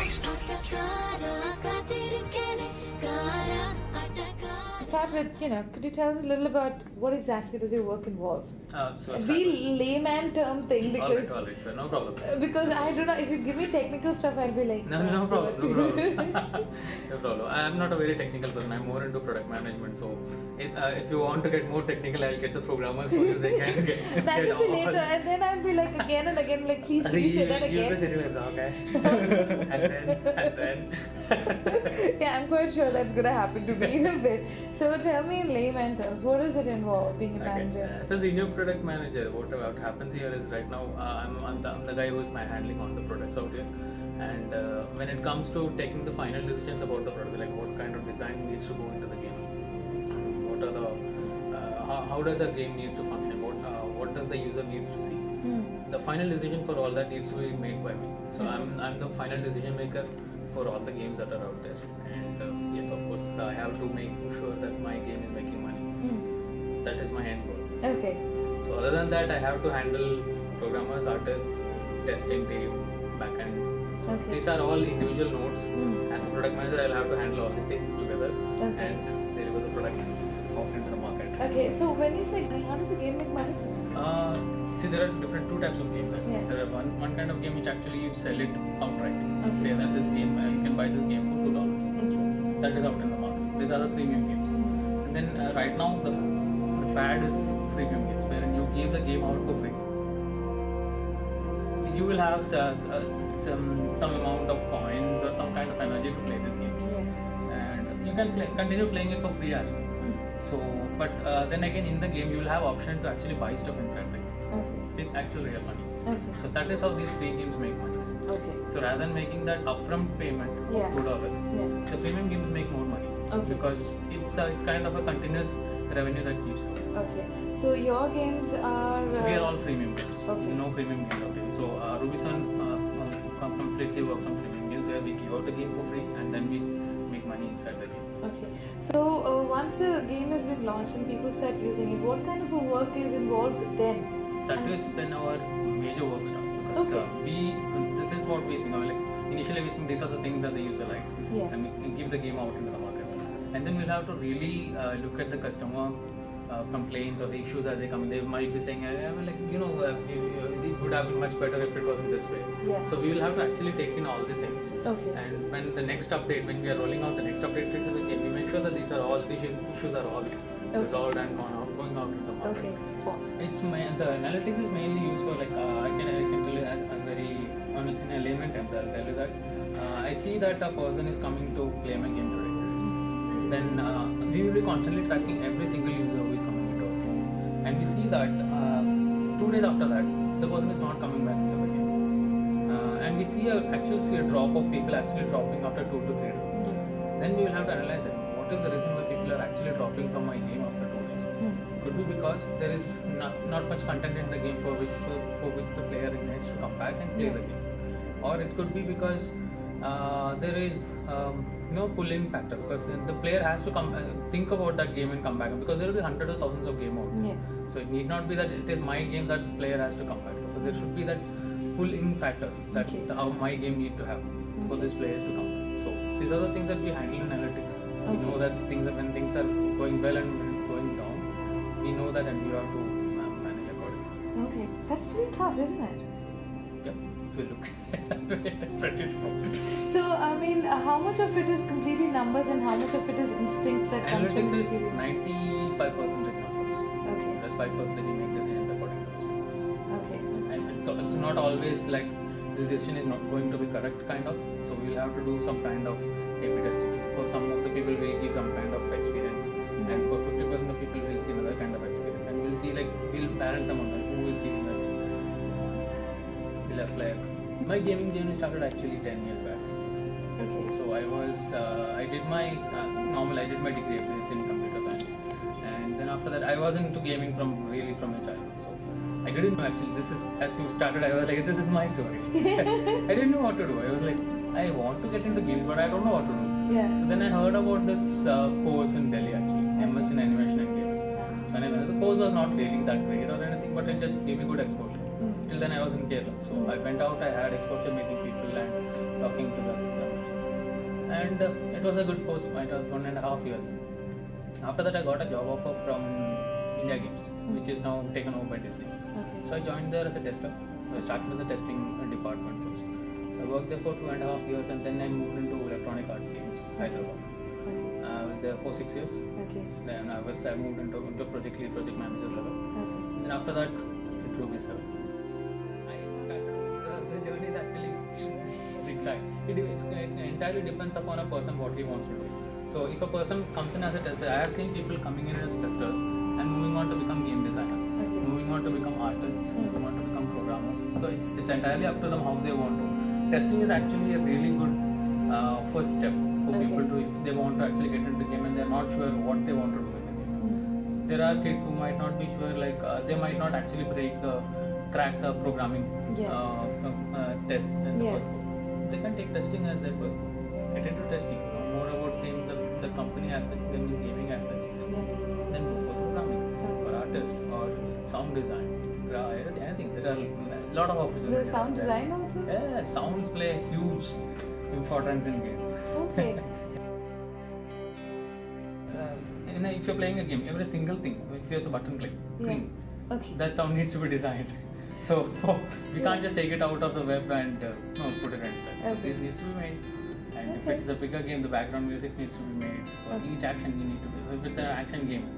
nice to meet you. Start with, could you tell us a little about what exactly does your work involve? Be layman term thing because all right, no problem. Because I don't know, if you give me technical stuff, I'll be like No problem. No problem. I'm not a very technical person. I'm more into product management. So if you want to get more technical, I'll get the programmers so they can get. That will be later, and then I'll be like again and again, like please say that again. You'll be sitting like, okay. and then. Yeah, I'm quite sure that's gonna happen to me in a bit. So tell me in layman terms, what does it involve being a manager? As a senior product manager, what happens here is right now I'm the guy who's handling all the products out here, and when it comes to taking the final decisions about the product, like what kind of design needs to go into the game, what are the how does a game need to function, what does the user need to see. The final decision for all that needs to be made by me. So I'm the final decision maker for all the games that are out there, and yes, of course, I have to make sure that my game is making money. That is my end goal. Okay. So other than that, I have to handle programmers, artists, testing team, backend. So these are all individual nodes. As a product manager, I'll have to handle all these things together and deliver the product out into the market. Okay, so when you say how does a game make money? See, there are two types of games. There are one kind of game which actually you sell it outright. Say that this game, you can buy this game for $2. That is out in the market. These are the premium games. And then right now the fad is freemium games, wherein you give the game out for free. You will have some amount of coins or some kind of energy to play this game, and you can continue playing it for free as well. So, but then again, in the game you will have option to actually buy stuff inside the game with actual real money. So that is how these free games make money. So rather than making that upfront payment of $2, the premium games make more money because it's kind of a continuous revenue that keeps coming. So your games are... we are all freemium games. No premium games out here. So Rubyson completely works on freemium games where we give out the game for free and then we make money inside the game. So once a game has been launched and people start using it, what kind of a work is involved then? That is then our major work stuff, because this is what we think of. Like initially we think these are the things that the user likes, and we give the game out into the market, and then we'll have to really look at the customer complaints or the issues that they come. They might be saying, it would have been much better if it wasn't this way. So we will have to actually take in all these things. And when the next update, when we are rolling out the next update into the game, we make sure that these issues are all resolved and going out into the market. It's the analytics is mainly used for like I can tell you as in a layman terms. I'll tell you that I see that a person is coming to play my game today. Then we will be constantly tracking every single user who is coming into our game, and we see that 2 days after that the person is not coming back into the game, and we see a drop of people actually dropping after 2 to 3 days. Then we will have to analyze it. What is the reason why people are actually dropping from my game after 2 days? Could be because there is not much content in the game for which the player needs to come back and play the game, or it could be because there is no pull-in factor, because the player has to come think about that game and come back, because there will be hundreds of thousands of games out. So it need not be that it is my game that the player has to come back. So there should be that pull-in factor that how my game need to have for these players to come back. So these are the things that we handle in analytics. We know that when things are going well and when it's going down, we know that and we have to manage accordingly. That's pretty tough, isn't it? If you look at it, it's pretty tough. So, I mean, how much of it is completely numbers and how much of it is instinct that comes from experience? Analytics is 95% numbers. That's 5% you make decisions according to those numbers. And so it's not always like this decision is not going to be correct, kind of. So we'll have to do some kind of A/B testing. For some of the people, we'll give some kind of experience, and for 50% of people, we'll see another kind of experience, and we'll see we'll balance among them who is giving us. Player. My gaming journey started actually 10 years back. So I did my I did my degree in computer science, and then after that I was into gaming from a childhood. So I didn't know actually this is, as you started, I was like, this is my story. I didn't know what to do. I was like, I want to get into games, but I don't know what to do. So then I heard about this course in Delhi actually, MS in animation and gaming. So anyway, the course was not really that great or anything, but it just gave me good exposure. Till then I was in Kerala, so I went out, I had exposure meeting people and talking to the and it was a good course. It was 1.5 years. After that, I got a job offer from India Games, which is now taken over by Disney. Okay. So I joined there as a tester. I started with the testing department first. I worked there for 2.5 years, and then I moved into Electronic Arts Games, Hyderabad. Okay. I was there for 6 years. Okay. Then I moved into project lead, project manager level. Okay. Then after that, it Ruby 7. I started the journey is actually zigzag. It entirely depends upon a person what he wants to do. So if a person comes in as a tester, I have seen people coming in as testers and moving on to become game designers, moving on to become artists, moving on to become programmers. So it's entirely up to them how they want to. Testing is actually a really good first step for people to, if they want to actually get into game and they're not sure what they want to do in the game. So there are kids who might not be sure, like they might not actually crack the programming tests in the first go. They can take testing as their first go. Get into testing, know more about the company as such, then gaming as such. Then go for programming, for artist or sound design, anything. There are a lot of opportunities. The sound design also? Yeah, sounds play a huge importance in games. Okay. If you're playing a game, every single thing, if there's a button click, that sound needs to be designed. So we can't just take it out of the web and put it inside. So this needs to be made. And if it's a bigger game, the background music needs to be made. For each action you need to be. If it's an action game,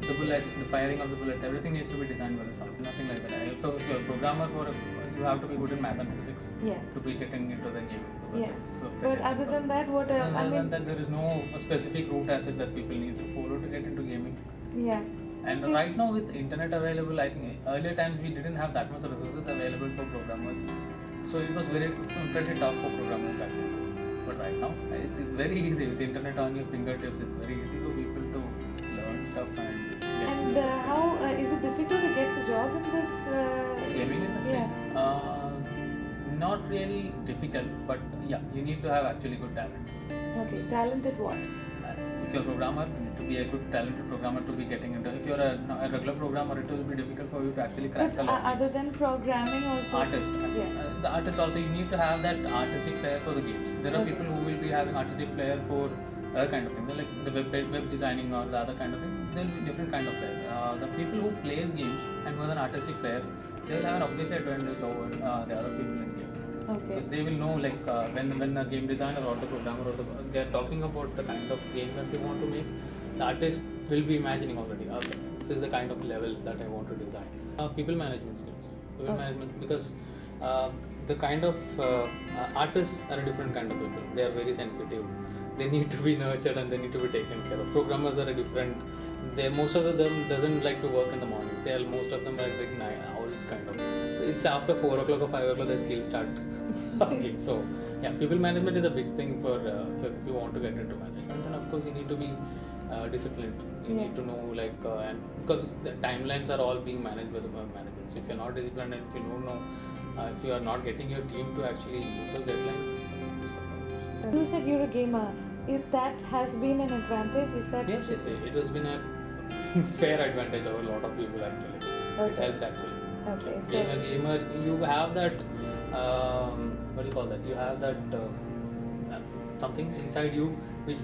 the bullets, the firing of the bullets, everything needs to be designed by the sound. Nothing like that. If you're a programmer you have to be good in math and physics to be getting into the game. So but other than that, what else? Other than that, there is no specific route as such that people need to follow to get into gaming. Yeah. And right now with internet available, I think earlier times we didn't have that much resources available for programmers. So it was pretty tough for programmers actually. But right now, it's very easy with internet on your fingertips. It's very easy for people to learn stuff and how is it difficult to get a job in this gaming industry? Yeah. Not really difficult, but yeah, you need to have actually good talent. Okay, talent at what? If you're a programmer, you need to be a good talented programmer to be getting into. If you're a regular programmer, it will be difficult for you to actually crack the logics. Other than programming also? Artist. The artist also, you need to have that artistic flair for the games. There are people who will be having artistic flair for other kind of things. They're like the web designing or the other kind of thing. There will be different kind of flair. The people who plays games and who have an artistic flair, they will have an obviously advantage over the other people in game. Okay. Because they will know when a game designer or the programmer or they are talking about the kind of game that they want to make, the artist will be imagining already, okay, this is the kind of level that I want to design. People management skills. Because the kind of artists are a different kind of people. They are very sensitive. They need to be nurtured and they need to be taken care of. Programmers are a different. Most of them doesn't like to work in the mornings. Most of them are like night owls kind of. So it's after 4 o'clock or 5 o'clock the skills start. Okay, so yeah, people management is a big thing for if you want to get into management. Then of course you need to be disciplined. You need to know and because the timelines are all being managed by the management. So if you're not disciplined and if you don't know, if you are not getting your team to actually meet those deadlines. You said you're a gamer. If that has been an advantage, is that? Yes. It has been a fair advantage over a lot of people actually. It helps actually. Okay. So Being a gamer, you have that. What do you call that? You have that something inside you which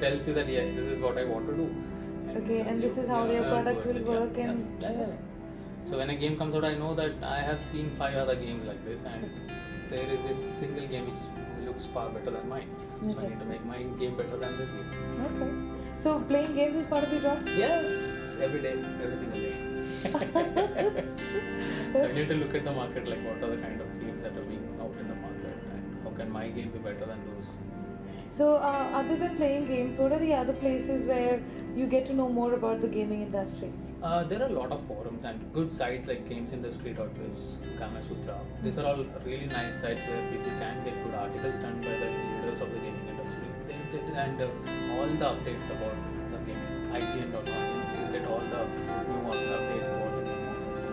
tells you that this is what I want to do. And this is how your product will work. Yeah. So when a game comes out, I know that I have seen 5 other games like this, and there is this single game which looks far better than mine. So I need to make my game better than this game. Okay. So playing games is part of your job? Yes, every day, every single day. So I need to look at the market, like what are the kind of games that are being out in the market, and how can my game be better than those. So other than playing games, what are the other places where you get to know more about the gaming industry? There are a lot of forums and good sites like gamesindustry.biz, Kama Sutra. These are all really nice sites where people can get good articles done by the leaders of the gaming industry. And all the updates about the gaming, IGN.com, you get all the new updates about the gaming industry.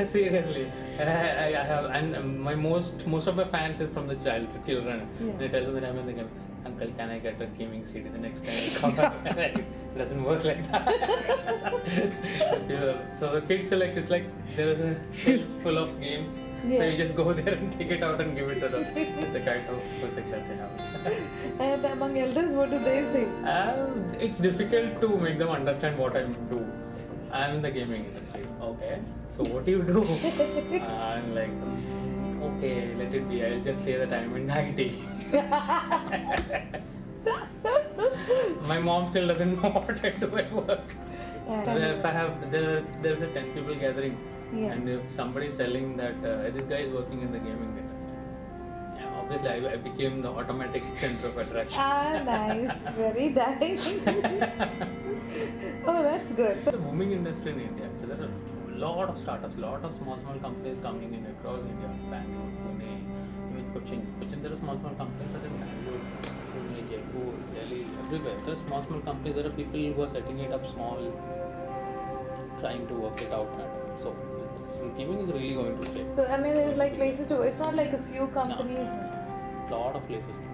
Seriously, I have, and most of my fans is from the children. They tell them that I'm in the game. Uncle, can I get a gaming CD the next time I come back? It doesn't work like that. So the kids are like, it's like there is a full of games. So you just go there and take it out and give it to them. It's a kind of thing that they have. And among elders, what do they say? It's difficult to make them understand what I do. I'm in the gaming industry. Okay, so what do you do? I'm like, okay, let it be. I'll just say that I'm in IT. My mom still doesn't know what I do at work. If I have, there's a 10 people gathering, and if somebody is telling that this guy is working in the gaming industry, obviously I became the automatic center of attraction. Nice, very nice. Oh, that's good. It's a booming industry in India. So there are a lot of startups, a lot of small companies coming in across India, Bangalore, Pune, even Cochin. There are small companies that in Bangalore, Pune, Jaipur, Delhi, everywhere. There are small companies. There are people who are setting it up small, trying to work it out. So gaming is really going to change. So I mean, there's like places to. It's not like a few companies. Lot of places to go.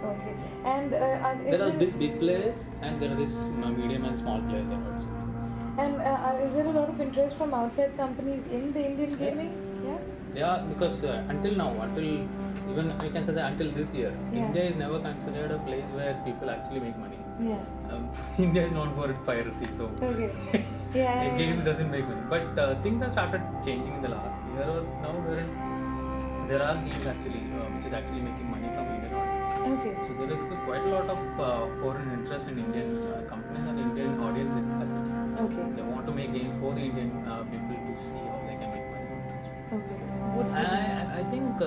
Okay, and there are these big players and there are these medium and small players there also. And is there a lot of interest from outside companies in the Indian gaming? Yeah, because until even I can say that until this year, India is never considered a place where people actually make money. India is known for its piracy, so games doesn't make money. But things have started changing in the last year or now. There are games actually which is actually making money from Indian audience. So there is quite a lot of foreign interest in Indian companies and Indian audience as such. They want to make games for the Indian people to see how they can make money. I think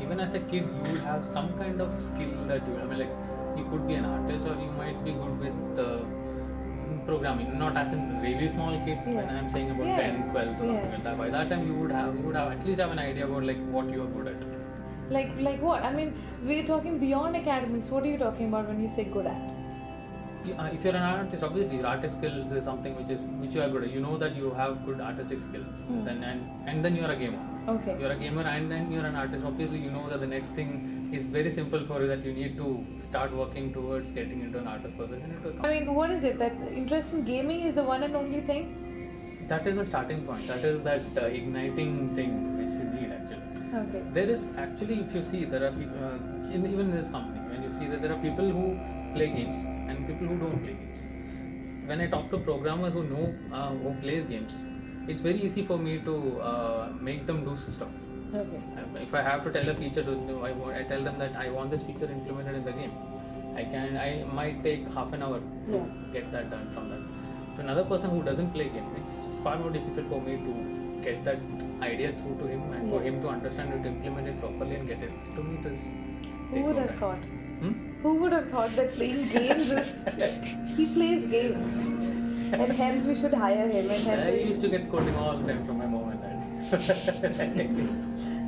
even as a kid you will have some kind of skill that you could be an artist or you might be good with programming. Not as in really small kids. When I'm saying about 10, 12, by that time you would have at least have an idea about like what you are good at. Like what? I mean, we're talking beyond academics. What are you talking about when you say good at? If you're an artist, obviously your artist skills is something which you are good at. You know that you have good artistic skills. And then you're a gamer. You're a gamer and then you're an artist. Obviously, you know that the next thing is very simple for you, that you need to start working towards getting into an artist person. I mean, what is it? That interest in gaming is the one and only thing? That is the starting point. That is that igniting thing which we need actually. There is actually, if you see, there are people, even in this company, when you see that there are people who play games and people who don't play games. When I talk to programmers who know, who plays games, it's very easy for me to make them do stuff. If I have to tell a feature to them, I tell them that I want this feature implemented in the game. I might take half an hour to get that done from them. To another person who doesn't play game, it's far more difficult for me to get that idea through to him and for him to understand it, to implement it properly and get it. To me, it is. Who would have thought? Who would have thought that playing games is... He plays games. And hence we should hire him. And hence I used to get scolding all the time from my mom and dad.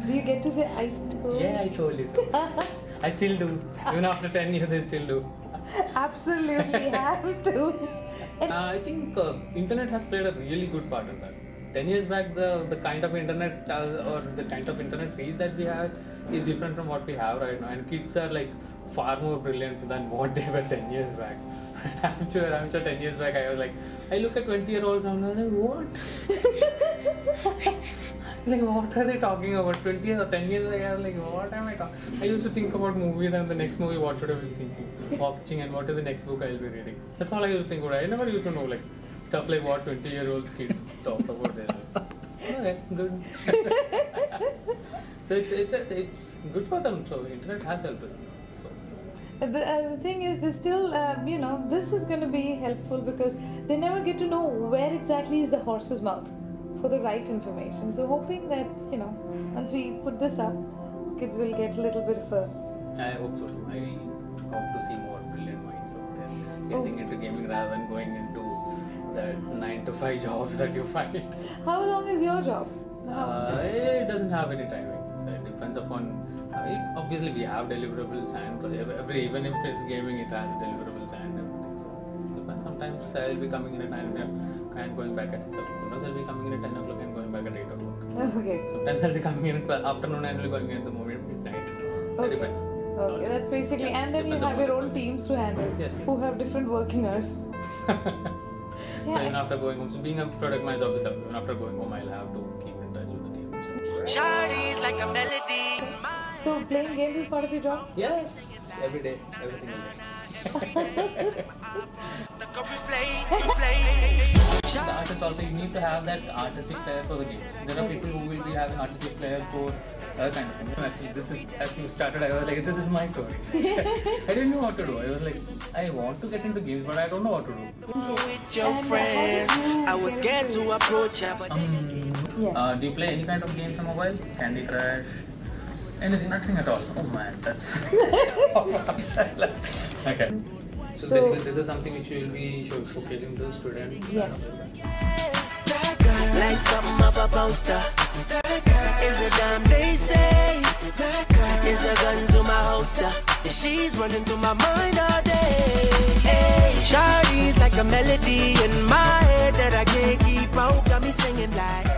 Do you get to say, I told? Yeah, I told you so. I still do. Even after 10 years, I still do. Absolutely have to. I think internet has played a really good part in that. 10 years back, the kind of internet or the kind of internet reach that we had is different from what we have right now. And kids are like far more brilliant than what they were 10 years back. I'm sure 10 years back I was like, I look at 20-year-olds and I'm like, what? Like, what are they talking about? 20 years or 10 years ago, I was like, what am I talking? I used to think about movies and the next movie, what should I be thinking? Watching and what is the next book I will be reading. That's all I used to think about. I never used to know like stuff like what 20-year-old kids talk about their life. Okay, good. So it's good for them. So internet has helped them. The thing is, they still, this is going to be helpful because they never get to know where exactly is the horse's mouth for the right information. So hoping that, once we put this up, kids will get a little bit of a... I hope so too. I hope to see more brilliant minds out there getting into gaming rather than going into the 9-to-5 jobs that you find. How long is your job? It doesn't have any timing. So it depends upon... obviously, we have deliverables and even if it's gaming, it has deliverables and everything. So depends. Sometimes I'll be coming in at 9 and going back at 6 o'clock. Sometimes I'll be coming in at 10 o'clock and going back at 8 o'clock. Sometimes I'll be coming in at afternoon and I'll be going in the morning at midnight. It depends. Okay, that's basically, and then you have your own teams to handle who have different working hours. So even after going home, so being a product manager of this, even after going home, I'll have to keep in touch with the team. Shawty's like a melody. So playing games is part of your job? Yes, every day, every single day. The artist also, you need to have that artistic flair for the games. There are people who will be having artistic flair for other kind of things. Actually, this is, as you started, I was like, this is my story. I didn't know what to do. I was like, I want to get into games, but I don't know what to do. With your friends, I was scared to approach her. Do you play any kind of games on mobile? Candy Crush? Anything? Nothing at all. Oh man, that's... Okay. So basically this is something which you will be showcasing to the students. Yes. Like something of a poster. Is a damn they say. Is a gun to my holster. She's running through my mind all day. Hey, Shawty's like a melody in my head that I can't keep out. Got me singing like